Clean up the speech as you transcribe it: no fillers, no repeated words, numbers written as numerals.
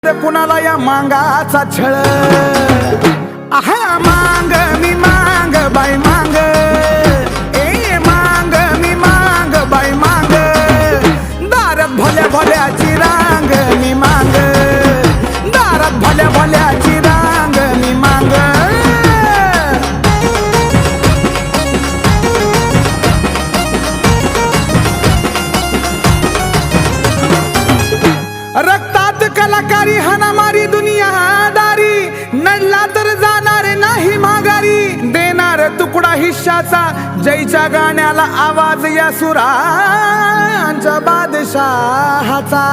कुणाला या मांगाचा छळ आहा मांग मी मांग बाई मांग ए मांग मी मांग बाई मांग दारात भल्या भल्याची रांग मी मांग दारात भल्या भल्याची रांग मी मांग रक्तात कलाकारी हाणामारी दुनियादारी नडला तर जाणार नाही माघारी देणार तुकडा हिश्शाचा जयच्या गाण्याला आवाज या सुरांच्या बादशाहाचा